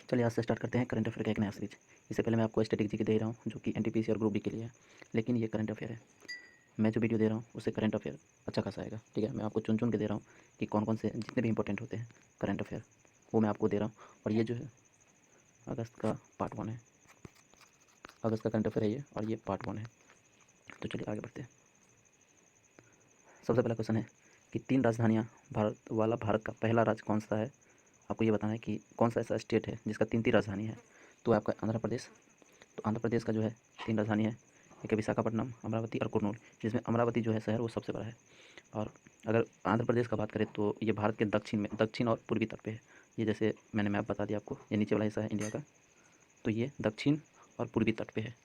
चलिए आज से स्टार्ट करते हैं करंट अफेयर का एक नया सीरीज। इससे पहले मैं आपको स्टैटिक जीके दे रहा हूँ जो कि एनटीपीसी और ग्रुप डी के लिए है, लेकिन ये करंट अफेयर है। मैं जो वीडियो दे रहा हूँ उससे करंट अफेयर अच्छा खासा आएगा। ठीक है, मैं आपको चुन चुन के दे रहा हूँ कि कौन कौन से जितने भी इंपॉर्टेंट होते हैं करंट अफेयर वो मैं आपको दे रहा हूँ। और ये जो है अगस्त का पार्ट 1 है, अगस्त का करंट अफेयर है ये, और ये पार्ट 1 है। तो चलिए आगे बढ़ते हैं। सबसे पहला क्वेश्चन है कि 3 राजधानियाँ भारत का पहला राज्य कौन सा है। आपको ये बताना है कि कौन सा ऐसा स्टेट है जिसका 3 राजधानी है। तो आपका आंध्र प्रदेश। तो आंध्र प्रदेश का जो है 3 राजधानी है, एक है विशाखापट्टनम, अमरावती और कुर्नूल, जिसमें अमरावती जो है शहर वो सबसे बड़ा है। और अगर आंध्र प्रदेश का बात करें तो ये भारत के दक्षिण और पूर्वी तट पे है। ये जैसे मैंने मैप बता दिया आपको, ये नीचे वाला हिस्सा है इंडिया का, तो ये दक्षिण और पूर्वी तट पे है।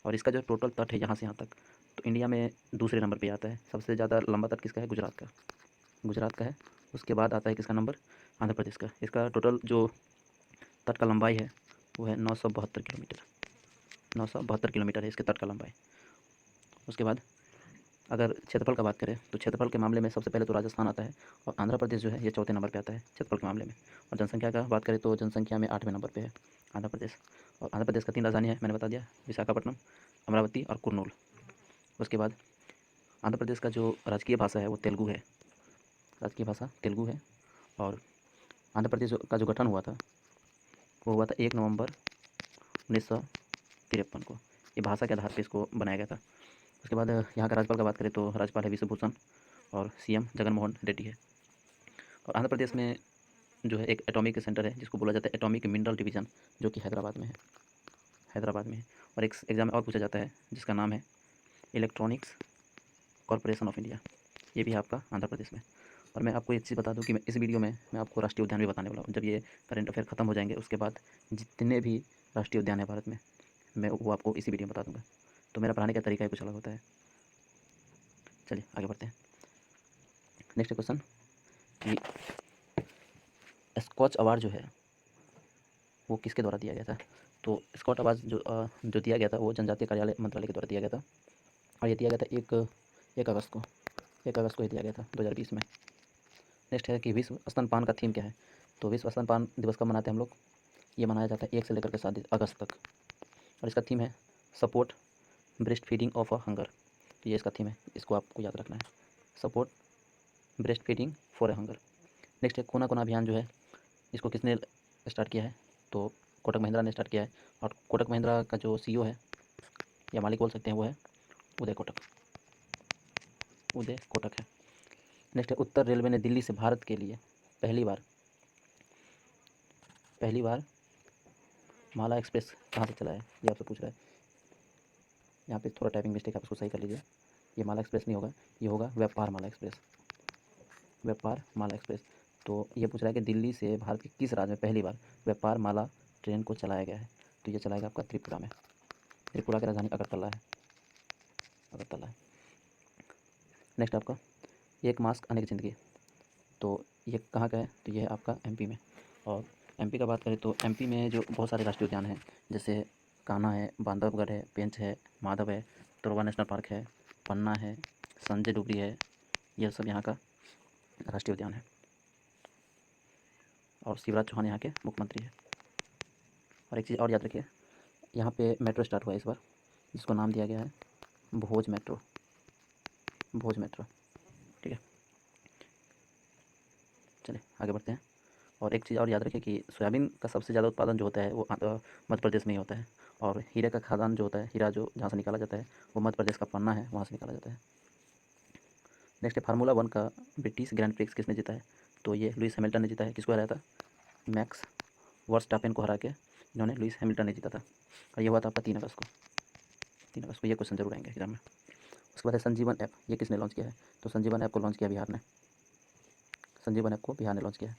और इसका जो टोटल तट है यहाँ से यहाँ तक, तो इंडिया में दूसरे नंबर पे आता है। सबसे ज़्यादा लंबा तट किसका है? गुजरात का है। उसके बाद आता है किसका नंबर? आंध्र प्रदेश का। इसका टोटल जो तट का लंबाई है वो है 972 किलोमीटर। 972 किलोमीटर है इसके तट का लंबाई। उसके बाद अगर क्षेत्रफल का बात करें तो क्षेत्रफल के मामले में सबसे पहले तो राजस्थान आता है, और आंध्र प्रदेश जो है ये चौथे नंबर पे आता है क्षेत्रफल के मामले में। और जनसंख्या का बात करें तो जनसंख्या में 8वें नंबर पे है आंध्र प्रदेश। और आंध्र प्रदेश का 3 राजधानी है, मैंने बता दिया, विशाखापट्टनम, अमरावती और कुर्नूल। उसके बाद आंध्र प्रदेश का जो राजकीय भाषा है वो तेलुगु है, राजकीय भाषा तेलुगु है। और आंध्र प्रदेश का जो गठन हुआ था वो हुआ था 1 नवंबर 1953 को। ये भाषा के आधार पर इसको बनाया गया था। उसके बाद यहाँ का राज्यपाल का बात करें तो राज्यपाल है विश्वभूषण, और सीएम जगनमोहन रेड्डी है। और आंध्र प्रदेश में जो है एक एटॉमिक सेंटर है जिसको बोला जाता है एटॉमिक मिनरल डिवीज़न, जो कि हैदराबाद में है, और एक एग्ज़ाम में और पूछा जाता है जिसका नाम है इलेक्ट्रॉनिक्स कॉरपोरेशन ऑफ इंडिया, ये भी है आपका आंध्र प्रदेश में। और मैं आपको एक चीज़ बता दूं कि मैं इस वीडियो में मैं आपको राष्ट्रीय उद्यान भी बताने वाला हूँ। जब ये करंट अफेयर ख़त्म हो जाएंगे उसके बाद जितने भी राष्ट्रीय उद्यान है भारत में, मैं वो आपको इसी वीडियो में बता दूँगा। तो मेरा पढ़ाने का तरीका ही कुछ अलग होता है। चलिए आगे बढ़ते हैं। नेक्स्ट क्वेश्चन कि स्कॉच अवार्ड जो है वो किसके द्वारा दिया गया था। तो स्कॉच अवार्ड जो दिया गया था वो जनजातीय कार्यालय मंत्रालय के द्वारा दिया गया था, और ये दिया गया था एक अगस्त को, 1 अगस्त को ही दिया गया था 2020 में। नेक्स्ट है कि विश्व स्तनपान का थीम क्या है। तो विश्व स्तनपान दिवस कब मनाते हैं हम लोग? ये मनाया जाता है 1 से लेकर के 7 अगस्त तक, और इसका थीम है support breast feeding of a hunger. तो ये इसका थीम है, इसको आपको याद रखना है, support breast feeding for a hunger. Next है कोना कोना अभियान जो है, इसको किसने स्टार्ट किया है? तो कोटक महिंद्रा ने स्टार्ट किया है। और कोटक महिंद्रा का जो सीईओ है या मालिक बोल सकते हैं वो है उदय कोटक है। नेक्स्ट है उत्तर रेलवे ने दिल्ली से भारत के लिए पहली बार माला एक्सप्रेस कहाँ से चलाया है, ये आपसे पूछ रहा है। यहाँ पे थोड़ा टाइपिंग मिस्टेक है, आप इसको सही कर लीजिए। ये माला एक्सप्रेस नहीं होगा, ये होगा व्यापार माला एक्सप्रेस। तो ये पूछ रहा है कि दिल्ली से भारत के किस राज्य में पहली बार व्यापार माला ट्रेन को चलाया गया है। तो ये चलाएगा आपका त्रिपुरा में। त्रिपुरा की राजधानी अगरतला है। नेक्स्ट आपका एक मास्क अनेक ज़िंदगी, तो ये कहाँ का है? तो ये है आपका एमपी में। और एमपी का बात करें तो एमपी में जो बहुत सारे राष्ट्रीय उद्यान हैं, जैसे कान्हा है, बांधवगढ़ है, पेंच है, माधव है, तोरवा नेशनल पार्क है, पन्ना है, संजय डुगरी है, यह सब यहाँ का राष्ट्रीय उद्यान है। और शिवराज चौहान यहाँ के मुख्यमंत्री है। और एक चीज़ और याद रखिए, यहाँ पे मेट्रो स्टार्ट हुआ है इस बार, जिसको नाम दिया गया है भोज मेट्रो। ठीक है, चलिए आगे बढ़ते हैं। और एक चीज़ और याद रखें कि सोयाबीन का सबसे ज़्यादा उत्पादन जो होता है वो मध्य प्रदेश में ही होता है। और हीरे का खादान जो होता है, हीरा जो जहाँ से निकाला जाता है वो मध्य प्रदेश का पन्ना है, वहाँ से निकाला जाता है। नेक्स्ट है फार्मूला 1 का ब्रिटिश ग्रैंड प्रिक्स किसने जीता है। तो ये लुइस हैमिल्टन ने जीता है। किसको हराया था? मैक्स वर्स्टापेन को हरा के इन्होंने लुइस हैमिल्टन ने जीता था। और ये हुआ था आपका 3 अगस्त को। ये क्वेश्चन जरूर आएंगे एग्जाम में। उसके बाद है संजीवन ऐप, ये किसने लॉन्च किया है। तो संजीवन ऐप को लॉन्च किया बिहार ने, लॉन्च किया है।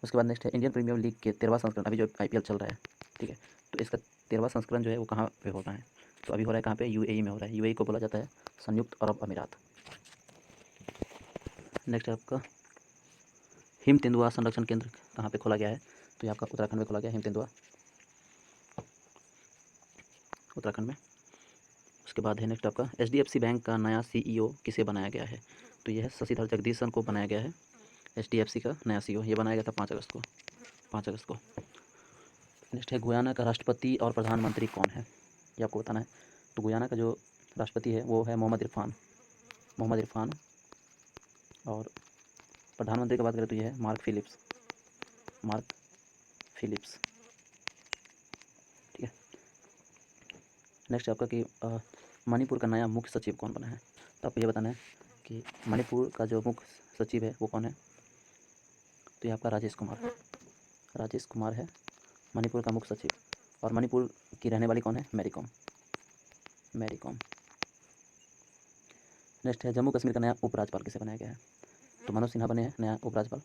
उसके बाद नेक्स्ट है इंडियन प्रीमियर लीग के 13वां संस्करण, अभी जो आईपीएल चल रहा है, ठीक है, तो इसका 13वां संस्करण जो है वो कहाँ पे होना है। तो अभी हो रहा है कहाँ पे? यूएई में हो रहा है। यूएई को बोला जाता है संयुक्त अरब अमीरात। नेक्स्ट है आपका हिम तेंदुआ संरक्षण केंद्र कहाँ पे खोला गया है। तो ये आपका उत्तराखंड में खोला गया है, हिम तेंदुआ, उत्तराखंड में। उसके बाद है नेक्स्ट आपका एचडीएफसी बैंक का नया सीईओ किसे बनाया गया है। तो ये है शशिधर जगदीशन को बनाया गया है एचडीएफसी का नया सीईओ। ये बनाया गया था 5 अगस्त को। नेक्स्ट है गुयाना का राष्ट्रपति और प्रधानमंत्री कौन है, ये आपको बताना है। तो गुयाना का जो राष्ट्रपति है वो है मोहम्मद इरफान, मोहम्मद इरफान। और प्रधानमंत्री की बात करें तो ये है मार्क फिलिप्स, मार्क फिलिप्स। ठीक है। नेक्स्ट है आपका कि मणिपुर का नया मुख्य सचिव कौन बना है। तो आपको ये बताना है कि मणिपुर का जो मुख्य सचिव है वो कौन है। तो ये आपका राजेश कुमार, राजेश कुमार है मणिपुर का मुख्य सचिव। और मणिपुर की रहने वाली कौन है, मैरी कॉम, मैरी कॉम। नेक्स्ट है जम्मू कश्मीर का नया उपराज्यपाल किसे बनाया गया है। तो मनोज सिन्हा बने हैं नया उपराज्यपाल।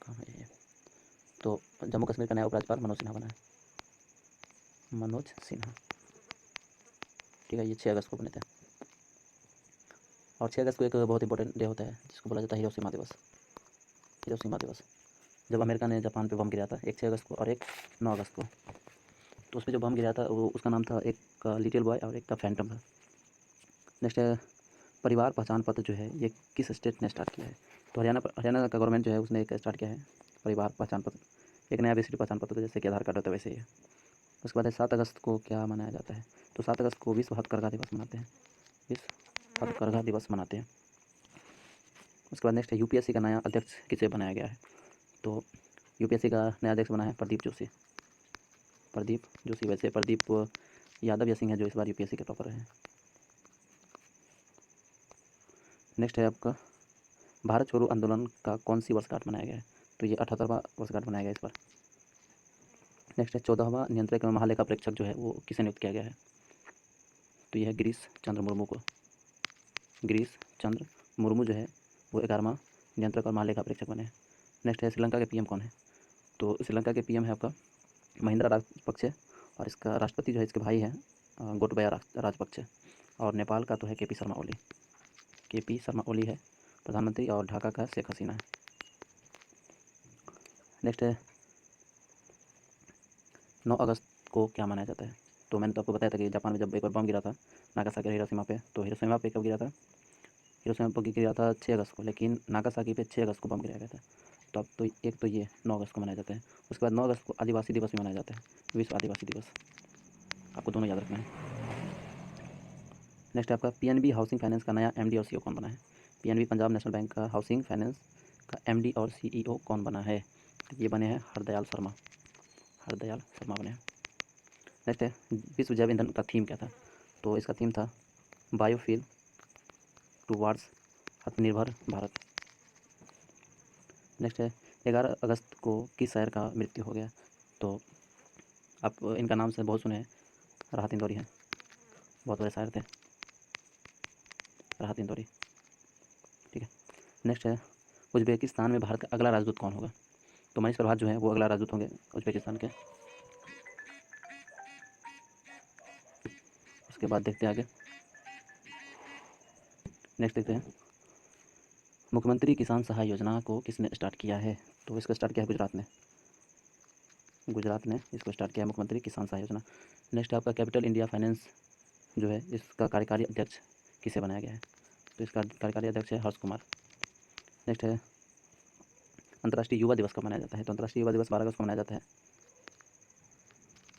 कहाँ है ये, तो जम्मू कश्मीर का नया उपराज्यपाल मनोज सिन्हा बना है, मनोज सिन्हा। ठीक है, ये 6 अगस्त को बने थे। और 6 अगस्त को एक बहुत इंपॉर्टेंट डे होता है जिसको बोला जाता है हिरोशिमा दिवस, हिरोशिमा दिवस। जब अमेरिका ने जापान पे बम गिराया था, एक 6 अगस्त को और एक 9 अगस्त को। तो उस पर जो बम गिराया था वो उसका नाम था, एक का लिटिल बॉय और एक का फैंटम था। नेक्स्ट है परिवार पहचान पत्र जो है ये किस स्टेट ने स्टार्ट किया है। तो हरियाणा का गवर्नमेंट जो है उसने एक स्टार्ट किया है परिवार पहचान पत्र, एक नया बेसिक पहचान पत्र, जैसे कि आधार कार्ड होता है वैसे ही है। उसके बाद है 7 अगस्त को क्या मनाया जाता है। तो 7 अगस्त को विश्व हथकरघा दिवस मनाते हैं, विश्व हथकरघा दिवस मनाते हैं। उसके बाद नेक्स्ट है यूपीएससी का नया अध्यक्ष किसे बनाया गया है। तो यूपीएससी का नया अध्यक्ष बना है प्रदीप जोशी, प्रदीप जोशी। वैसे प्रदीप यादव या सिंह है जो इस बार यूपीएससी के टॉपर हैं। नेक्स्ट है आपका भारत छोड़ो आंदोलन का कौन सी वर्षगांठ मनाया गया है। तो ये 78वां वर्षगांठ मनाया गया इस बार। नेक्स्ट है 14वां नियंत्रक एवं महालेखा परीक्षक जो है वो किसे नियुक्त किया गया है। तो यह है गिरीश चंद्र मुर्मू को, गिरीश चंद्र मुर्मू जो है वो 11वां नियंत्रक और महालेखा परीक्षक बने हैं। नेक्स्ट है श्रीलंका के पीएम कौन है। तो श्रीलंका के पीएम है आपका महिंद्रा राजपक्षे। और इसका राष्ट्रपति जो है इसके भाई हैं गोटबाया राजपक्षे। और नेपाल का तो है केपी शर्मा ओली, केपी शर्मा ओली है प्रधानमंत्री। और ढाका का शेख हसीना है। नेक्स्ट है 9 अगस्त को क्या मनाया जाता है। तो मैंने तो आपको बताया था कि जापान में जब एक बार बम गिरा था नागासाकी और हिरोशिमा पे। तो हिरोशिमा पे कब गिरा था, हिरोशिमा पे गिरा था 6 अगस्त को, लेकिन नागासाकी पे 6 अगस्त को बम गिराया गया था। तो अब तो एक तो ये 9 अगस्त को मनाया जाता है। उसके बाद 9 अगस्त को आदिवासी दिवस भी मनाया जाता है, विश्व आदिवासी दिवस। आपको दोनों याद रखना है। नेक्स्ट आपका पीएनबी हाउसिंग फाइनेंस का नया एमडी और सीईओ कौन बना है। पीएनबी पंजाब नेशनल बैंक का हाउसिंग फाइनेंस का एमडी और सीईओ कौन बना है। तो ये बने हैं हरदयाल शर्मा, हरदयाल शर्मा बने हैं। नेक्स्ट है विश्व जैव ईंधन का थीम क्या था। तो इसका थीम था बायोफ्यूल टूवार्ड्स आत्मनिर्भर भारत। नेक्स्ट है 11 अगस्त को किस शायर का मृत्यु हो गया। तो आप इनका नाम से बहुत सुने हैं, राहत इंदौरी हैं, बहुत बड़े शायर थे राहत इंदौरी। ठीक है। नेक्स्ट है उज्बेकिस्तान में भारत का अगला राजदूत कौन होगा। तो मनीष प्रभात जो है वो अगला राजदूत होंगे उज्बेकिस्तान के। उसके बाद देखते हैं आगे। नेक्स्ट देखते हैं मुख्यमंत्री किसान सहाय योजना को किसने स्टार्ट किया है। तो इसको स्टार्ट किया है गुजरात ने, गुजरात ने इसको स्टार्ट किया है मुख्यमंत्री किसान सहाय योजना। नेक्स्ट है आपका कैपिटल इंडिया फाइनेंस जो है इसका कार्यकारी अध्यक्ष किसे बनाया गया है। तो इसका कार्यकारी अध्यक्ष है हर्ष कुमार। नेक्स्ट है अंतर्राष्ट्रीय युवा दिवस कब मनाया जाता है। तो अंतर्राष्ट्रीय युवा दिवस 12 अगस्त को मनाया जाता है,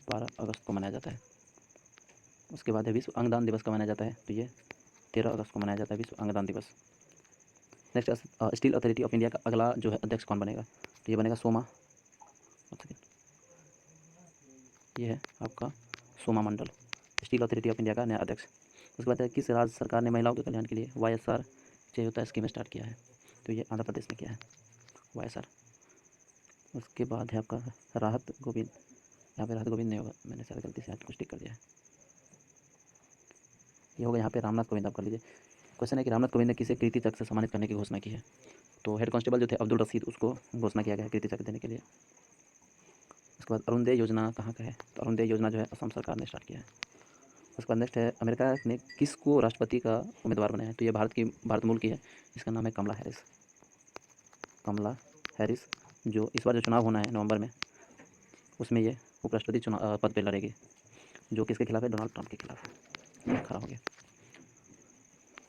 12 अगस्त को मनाया जाता है। उसके बाद है विश्व अंगदान दिवस कब मनाया जाता है। तो ये 13 अगस्त को मनाया जाता है विश्व अंगदान दिवस। Next steel authority of India का अगला जो है अध्यक्ष कौन बनेगा। तो ये बनेगा सोमा, ये है आपका सोमा मंडल, स्टील अथॉरिटी ऑफ इंडिया का नया अध्यक्ष। उसके बाद है किस राज्य सरकार ने महिलाओं के कल्याण के लिए वाईएसआर चयौता स्कीम स्टार्ट किया है। तो ये आंध्र प्रदेश ने किया है वाईएसआर। उसके बाद है आपका राहत गोविंद, यहाँ पे राहत गोविंद नहीं होगा, मैंने शायद गलती से कुछ टिक कर दिया है। ये होगा यहाँ पे रामनाथ कोविंद, आप कर लीजिए। क्वेश्चन है कि रामनाथ कोविंद ने किसे कीर्ति चक्र से सम्मानित करने की घोषणा की है। तो हेड कांस्टेबल जो थे अब्दुल रशीद, उसको घोषणा किया गया है कीर्ति चक्र देने के लिए। उसके बाद अरुणोदय योजना कहाँ का है। तो अरुणोदय योजना जो है असम सरकार ने स्टार्ट किया है। उसके बाद नेक्स्ट है अमेरिका ने किसको राष्ट्रपति का उम्मीदवार बनाया है। तो ये भारत मूल की है, इसका नाम है कमला हैरिस, कमला हैरिस। जो इस बार जो चुनाव होना है नवंबर में, उसमें ये उपराष्ट्रपति चुनाव पद पर लड़ेगी, जो किसके खिलाफ है, डोनाल्ड ट्रंप के खिलाफ है, खड़ा हो गया।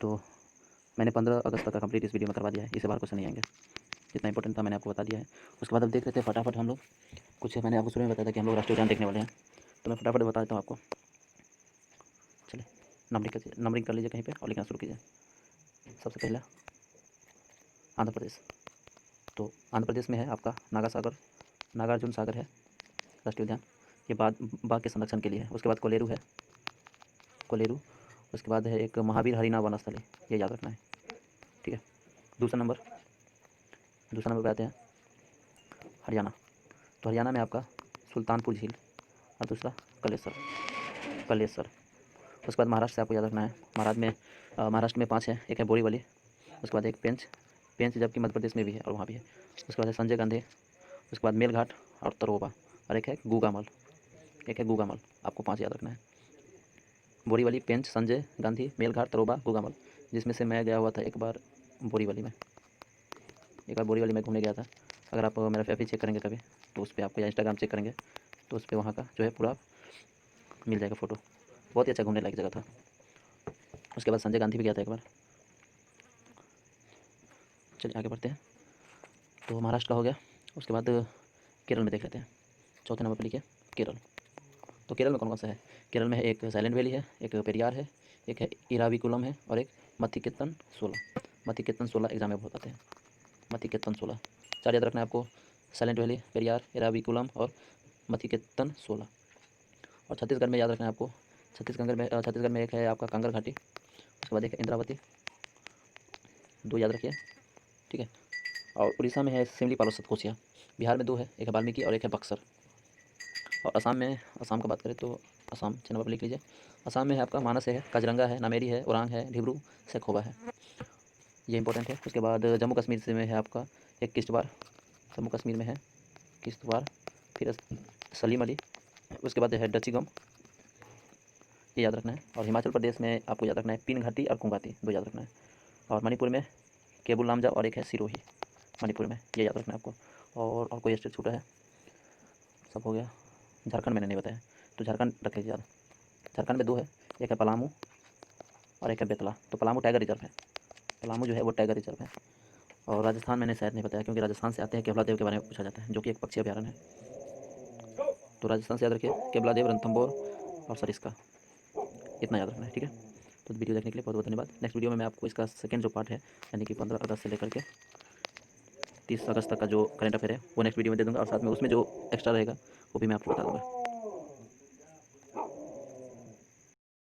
तो मैंने 15 अगस्त तक का कंप्लीट इस वीडियो में करवा दिया है, इससे बाहर क्वेश्चन नहीं आएंगे। जितना इंपॉर्टेंट था मैंने आपको बता दिया है। उसके बाद अब देख लेते हैं फटाफट हम लोग कुछ, मैंने आपको शुरू में बताया था कि हम लोग राष्ट्रीय उद्यान देखने वाले हैं, तो मैं फटाफट बता देता हूँ आपको। चलिए नंबरिंग कर लीजिए कहीं पे और लिखना शुरू कीजिए। सबसे पहला आंध्र प्रदेश, तो आंध्र प्रदेश में है आपका नागार्जुन सागर है राष्ट्रीय उद्यान, ये बाघ के संरक्षण के लिए है। उसके बाद कोलेरू, उसके बाद है एक महावीर हरिना वनस्थली, ये याद रखना है, ठीक है। दूसरा नंबर पे आते हैं हरियाणा, तो हरियाणा में आपका सुल्तानपुर झील और दूसरा कलेसर। उसके बाद महाराष्ट्र से आपको याद रखना है, महाराष्ट्र में 5 है, एक है बोरीवली, उसके बाद एक पेंच जबकि मध्य प्रदेश में भी है और वहाँ भी है। उसके बाद है संजय गांधी, उसके बाद मेलघाट और तरोबा, और एक है गूगामल। आपको 5 याद रखना है, बोरीवली, पेंच, संजय गांधी, मेलघाट, तरोबा, गूगामल। जिसमें से मैं गया हुआ था एक बार बोरीवली में घूमने गया था। अगर आप मेरा FB चेक करेंगे कभी तो उस पर आपको, या इंस्टाग्राम चेक करेंगे तो उस पर वहाँ का जो है पूरा मिल जाएगा फ़ोटो, बहुत ही अच्छा घूमने लायक जगह था। उसके बाद संजय गांधी भी गया था एक बार। चलिए आगे बढ़ते हैं, तो महाराष्ट्र का हो गया। उसके बाद केरल में देख लेते हैं, चौथे नंबर पर लिखिए केरल। तो केरल में कौन कौन सा है? केरल में एक साइलेंट वैली है, एक पेरियार है, एक है इराविकुलम है और एक मथिकेतन 16 एग्जाम में बहुत आते हैं। मथिकेतन 16 चार याद रखना है आपको, साइलेंट वैली, पेरियार, इराविकुलम और मथिकेतन 16। और छत्तीसगढ़ में याद रखना है आपको, छत्तीसगढ़ में एक है आपका कांगर घाटी, उसके बाद एक है इंद्रावती, 2 याद रखिए, ठीक है। और उड़ीसा में है सिमली पालो सतकोसिया, बिहार में 2 है, एक है वाल्मीकि और एक है बक्सर। और असम का बात करें तो असम 6 नंबर पर लिख लीजिए। असम में है आपका मानस है, काजरंगा है, नामेरी है, ओरांग है, ढिब्रू, सेखोवा है, ये इंपॉर्टेंट है। उसके बाद जम्मू कश्मीर से में है आपका एक किश्तवाड़, जम्मू कश्मीर में है किश्तवाड़, फिर सलीम अली, उसके बाद है डचीगम, ये याद रखना है। और हिमाचल प्रदेश में आपको याद रखना है पीन घाटी और कुंगाती, 2 याद रखना है। और मणिपुर में केबुल लामजा और एक है सिरोही, मणिपुर में, ये याद रखना है आपको। और कोई स्टेट छूटा है? सब हो गया। झारखंड मैंने नहीं बताया, तो झारखंड रख लीजिए याद। झारखंड में 2 है, एक है पलामू और एक है बेतला। तो पलामू टाइगर रिजर्व है, पलामू जो है वो टाइगर रिजर्व है। और राजस्थान मैंने शायद नहीं बताया, क्योंकि राजस्थान से आते हैं केवला देव के बारे में पूछा जाता है, जो कि एक पक्षी अभ्यारण्य है। तो राजस्थान से याद रखिए केवला देव, रणथंभौर और सरिस्का, इतना याद रखना है, ठीक है। तो वीडियो देखने के लिए बहुत बहुत धन्यवाद। नेक्स्ट वीडियो में मैं आपको इसका सेकंड जो पार्ट है, यानी कि 15 अगस्त से लेकर के 30 अगस्त तक का जो करंट अफेयर है वो नेक्स्ट वीडियो में दे दूँगा, और साथ में उसमें जो एक्स्ट्रा रहेगा वो भी मैं आपको बता दूँगा।